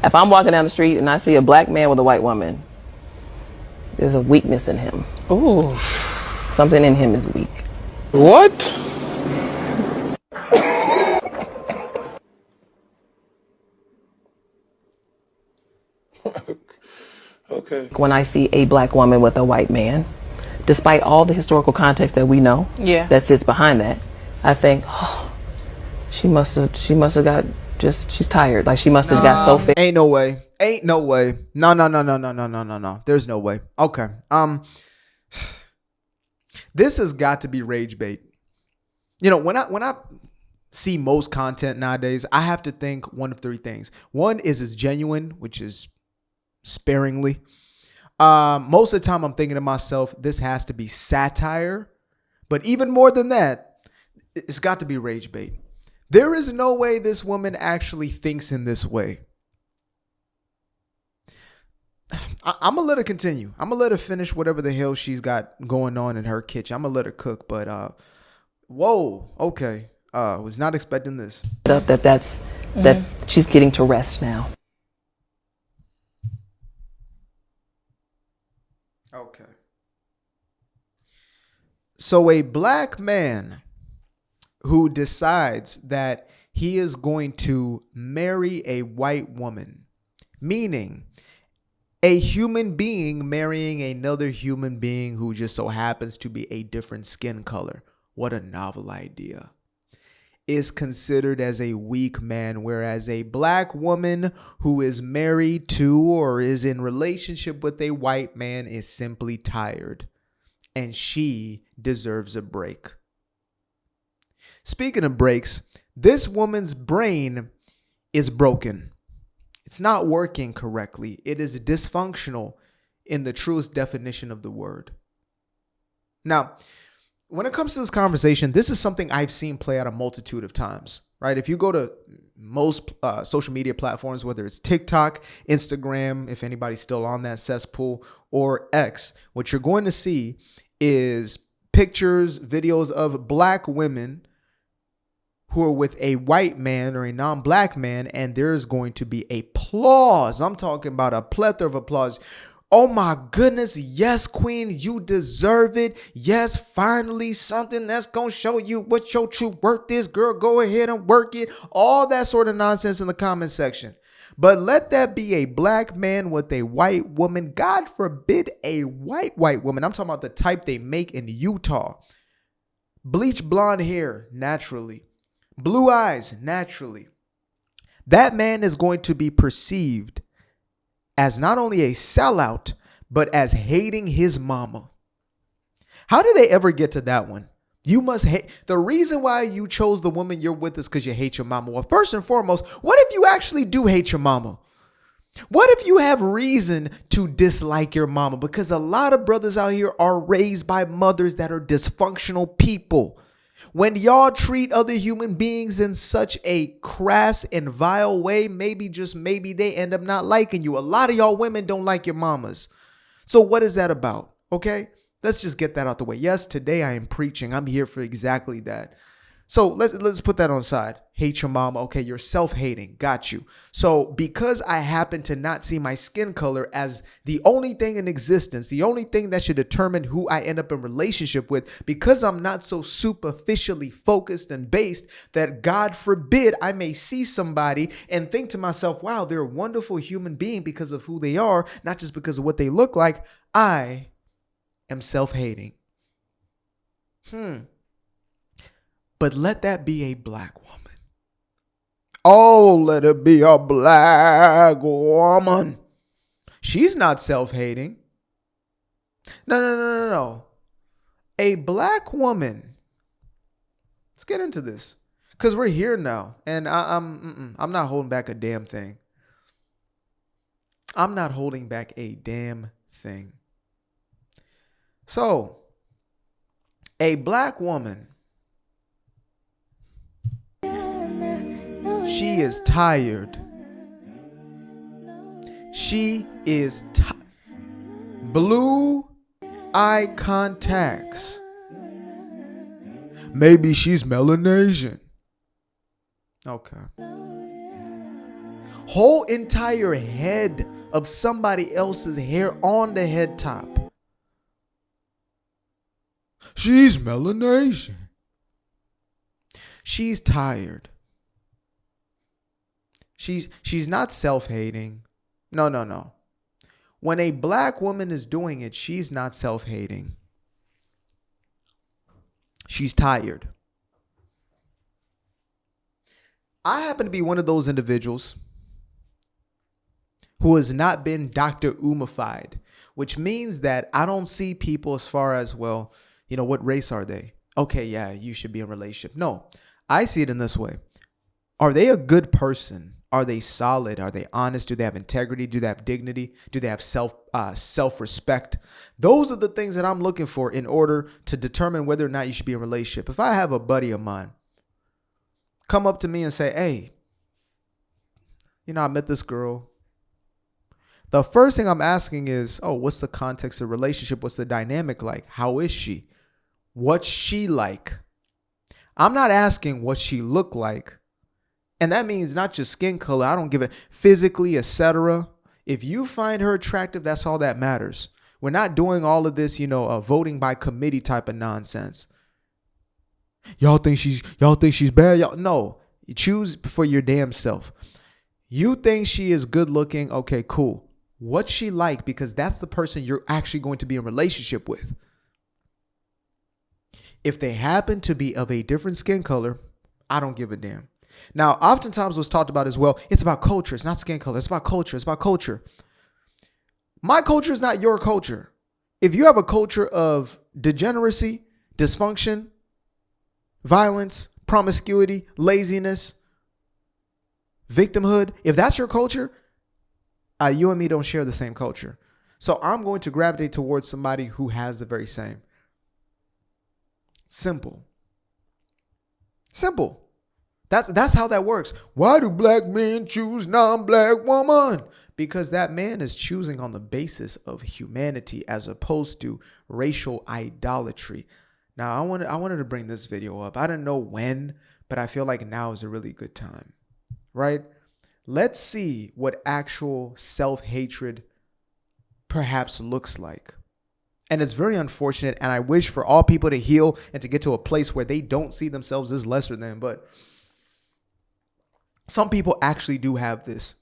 If I'm walking down the street and I see a black man with a white woman, there's a weakness in him. Ooh. Something in him is weak. What? Okay. When I see a black woman with a white man, despite all the historical context that we know that sits behind that, I think, oh, she must have got just, she's tired. Like she must have got so fit. Ain't no way. Ain't no way. No. There's no way. Okay. This has got to be rage bait. You know, when I see most content nowadays, I have to think one of three things. One is it's genuine, which is sparingly. Most of the time I'm thinking to myself, this has to be satire. But even more than that, it's got to be rage bait. There is no way this woman actually thinks in this way. I'm going to let her continue. I'm going to let her finish whatever the hell she's got going on in her kitchen. I'm going to let her cook. But, whoa, okay. Was not expecting this. That she's getting to rest now. Okay. So a black man who decides that he is going to marry a white woman, meaning a human being marrying another human being who just so happens to be a different skin color. What a novel idea. Is considered as a weak man, whereas a black woman who is married to or is in relationship with a white man is simply tired, and she deserves a break. Speaking of breaks, this woman's brain is broken. It's not working correctly. It is dysfunctional in the truest definition of the word. Now, when it comes to this conversation, this is something I've seen play out a multitude of times, right? If you go to most social media platforms, whether it's TikTok, Instagram, if anybody's still on that cesspool, or X, what you're going to see is pictures, videos of black women who are with a white man or a non-black man, and there's going to be applause. I'm talking about a plethora of applause. Oh my goodness, yes, queen, you deserve it. Yes, finally something that's going to show you what your true worth is. Girl, go ahead and work it. All that sort of nonsense in the comment section. But let that be a black man with a white woman. God forbid a white woman. I'm talking about the type they make in Utah. Bleach blonde hair, naturally. Blue eyes, naturally. That man is going to be perceived as not only a sellout, but as hating his mama. How did they ever get to that one? You must hate. The reason why you chose the woman you're with is because you hate your mama. Well, first and foremost, what if you actually do hate your mama? What if you have reason to dislike your mama? Because a lot of brothers out here are raised by mothers that are dysfunctional people. When y'all treat other human beings in such a crass and vile way, maybe, just maybe, they end up not liking you. A lot of y'all women don't like your mamas. So what is that about? Okay, let's just get that out the way. Yes, today I am preaching. I'm here for exactly that. So let's put that on the side. Hate your mama. Okay, you're self-hating. Got you. So because I happen to not see my skin color as the only thing in existence, the only thing that should determine who I end up in relationship with, because I'm not so superficially focused and based that God forbid I may see somebody and think to myself, wow, they're a wonderful human being because of who they are, not just because of what they look like. I am self-hating. But let that be a black woman. Oh, let it be a black woman. She's not self-hating. No. A black woman. Let's get into this. Because we're here now. And I'm not holding back a damn thing. I'm not holding back a damn thing. So, a black woman. She is tired. She is blue eye contacts. Maybe she's Melanesian. Okay. Whole entire head of somebody else's hair on the head top. She's Melanesian. She's tired. She's not self-hating. No. When a black woman is doing it, she's not self-hating. She's tired. I happen to be one of those individuals who has not been Dr. Umified, which means that I don't see people as far as, well, you know, what race are they? Okay, yeah, you should be in a relationship. No, I see it in this way. Are they a good person? Are they solid? Are they honest? Do they have integrity? Do they have dignity? Do they have self-respect? Those are the things that I'm looking for in order to determine whether or not you should be in a relationship. If I have a buddy of mine come up to me and say, hey, you know, I met this girl. The first thing I'm asking is, oh, what's the context of the relationship? What's the dynamic like? How is she? What's she like? I'm not asking what she looked like. And that means not just skin color. I don't give it physically, etc. If you find her attractive, that's all that matters. We're not doing all of this, voting by committee type of nonsense. Y'all think she's bad? No, you choose for your damn self. You think she is good looking? Okay, cool. What's she like? Because that's the person you're actually going to be in a relationship with. If they happen to be of a different skin color, I don't give a damn. Now, oftentimes what's talked about as well, it's about culture. It's not skin color. It's about culture. It's about culture. My culture is not your culture. If you have a culture of degeneracy, dysfunction, violence, promiscuity, laziness, victimhood, if that's your culture, you and me don't share the same culture. So I'm going to gravitate towards somebody who has the very same. Simple. That's how that works. Why do black men choose non-black woman? Because that man is choosing on the basis of humanity as opposed to racial idolatry. Now, I wanted to bring this video up. I don't know when, but I feel like now is a really good time, right? Let's see what actual self-hatred perhaps looks like. And it's very unfortunate, and I wish for all people to heal and to get to a place where they don't see themselves as lesser than, but some people actually do have this,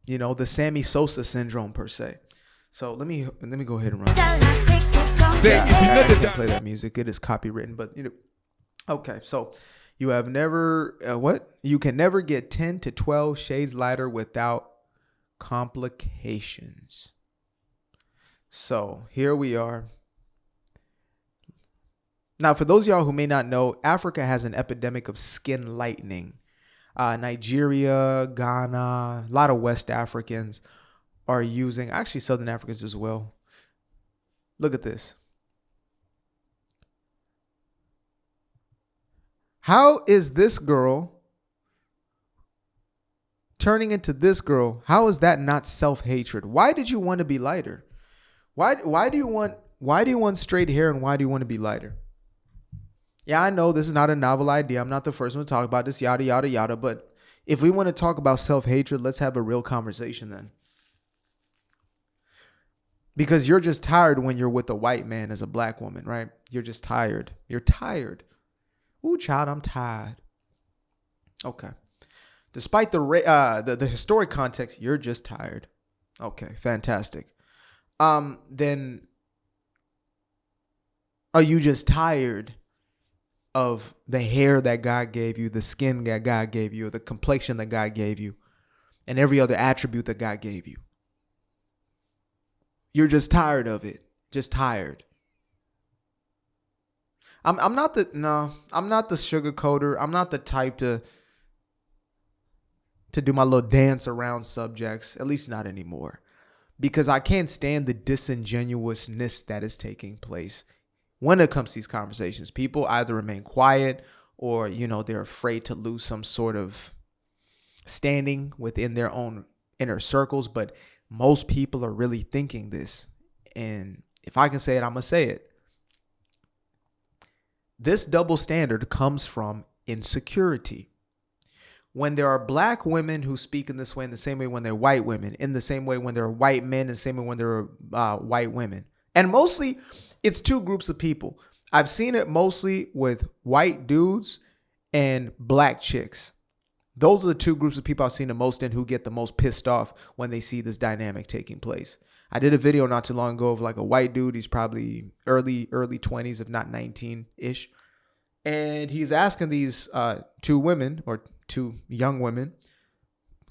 the Sammy Sosa syndrome per se. So let me go ahead and run. I can't play that music. It is copywritten, but okay. So you have never You can never get 10 to 12 shades lighter without complications. So here we are. Now, for those of y'all who may not know, Africa has an epidemic of skin lightening. Nigeria, Ghana, a lot of West Africans are using, actually Southern Africans as well. Look at this. How is this girl turning into this girl? How is that not self-hatred? Why did you want to be lighter? Why do you want straight hair, and why do you want to be lighter? Yeah, I know this is not a novel idea. I'm not the first one to talk about this, yada, yada, yada. But if we want to talk about self-hatred, let's have a real conversation then. Because you're just tired when you're with a white man as a black woman, right? You're just tired. You're tired. Ooh, child, I'm tired. Okay. Despite the historic context, you're just tired. Okay, fantastic. Then are you just tired of the hair that God gave you, the skin that God gave you, or the complexion that God gave you, and every other attribute that God gave you? You're just tired of it. Just tired. I'm not the sugarcoater. I'm not the type to do my little dance around subjects, at least not anymore. Because I can't stand the disingenuousness that is taking place when it comes to these conversations. People either remain quiet or, they're afraid to lose some sort of standing within their own inner circles. But most people are really thinking this. And if I can say it, I'm going to say it. This double standard comes from insecurity. when there are black women who speak in this way, in the same way when they're white women, in the same way when there are white men, in the same way when there are white women. And mostly it's two groups of people. I've seen it mostly with white dudes and black chicks. Those are the two groups of people I've seen the most in who get the most pissed off when they see this dynamic taking place. I did a video not too long ago of like a white dude. He's probably early 20s, if not 19-ish. And he's asking these two women, or two young women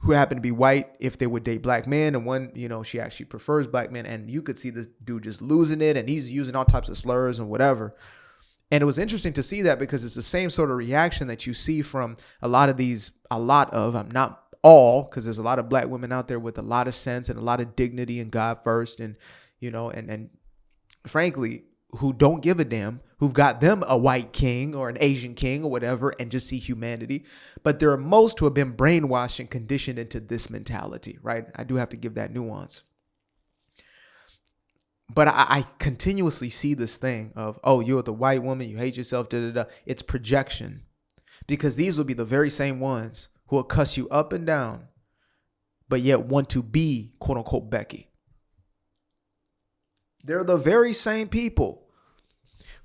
who happen to be white, if they would date black men. And one, she actually prefers black men. And you could see this dude just losing it, and he's using all types of slurs and whatever. And it was interesting to see that, because it's the same sort of reaction that you see from a lot of, not all, because there's a lot of black women out there with a lot of sense and a lot of dignity and God first. And, and frankly, who don't give a damn, who've got them a white king or an Asian king or whatever, and just see humanity. But there are most who have been brainwashed and conditioned into this mentality, right? I do have to give that nuance. But I continuously see this thing of, oh, you're the white woman, you hate yourself, It's projection. Because these will be the very same ones who will cuss you up and down, but yet want to be, quote unquote, Becky. They're the very same people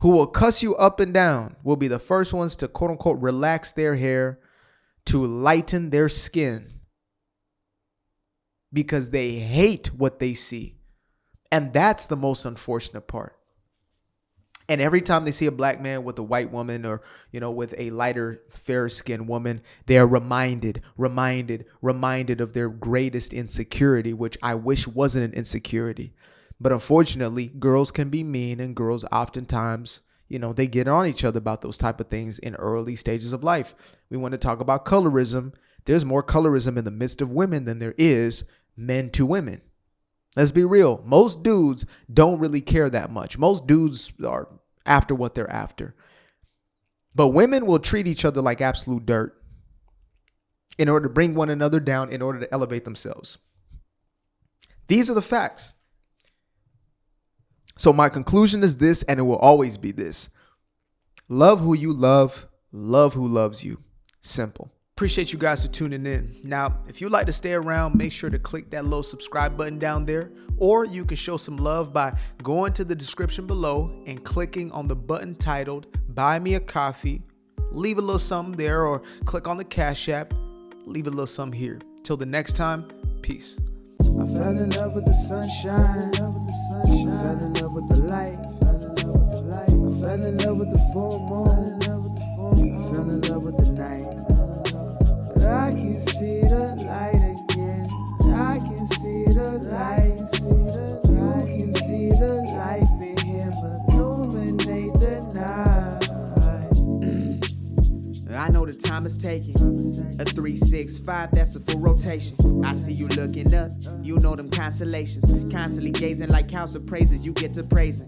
who will cuss you up and down, will be the first ones to, quote unquote, relax their hair, to lighten their skin, because they hate what they see. And that's the most unfortunate part. And every time they see a black man with a white woman, or, with a lighter, fair-skinned woman, they are reminded of their greatest insecurity, which I wish wasn't an insecurity. But unfortunately, girls can be mean, and girls oftentimes, they get on each other about those type of things in early stages of life. We want to talk about colorism. There's more colorism in the midst of women than there is men to women. Let's be real. Most dudes don't really care that much. Most dudes are after what they're after. But women will treat each other like absolute dirt in order to bring one another down, in order to elevate themselves. These are the facts. So my conclusion is this, and it will always be this: love who you love who loves you. Simple. Appreciate you guys for tuning in. Now, if you'd like to stay around, make sure to click that little subscribe button down there, or you can show some love by going to the description below and clicking on the button titled Buy Me a Coffee. Leave a little something there, or click on the Cash App. Leave a little something here. Till the next time, peace. I fell in love with the sunshine. I fell in love with the light. I fell in love with the full moon. I fell in love with the night. But I can see the light again. I can see the light. You can see the life in him illuminate the night. I know the time is taking. A 365, that's a full rotation. I see you looking up, you know them constellations. Constantly gazing like house of praises, you get to praising.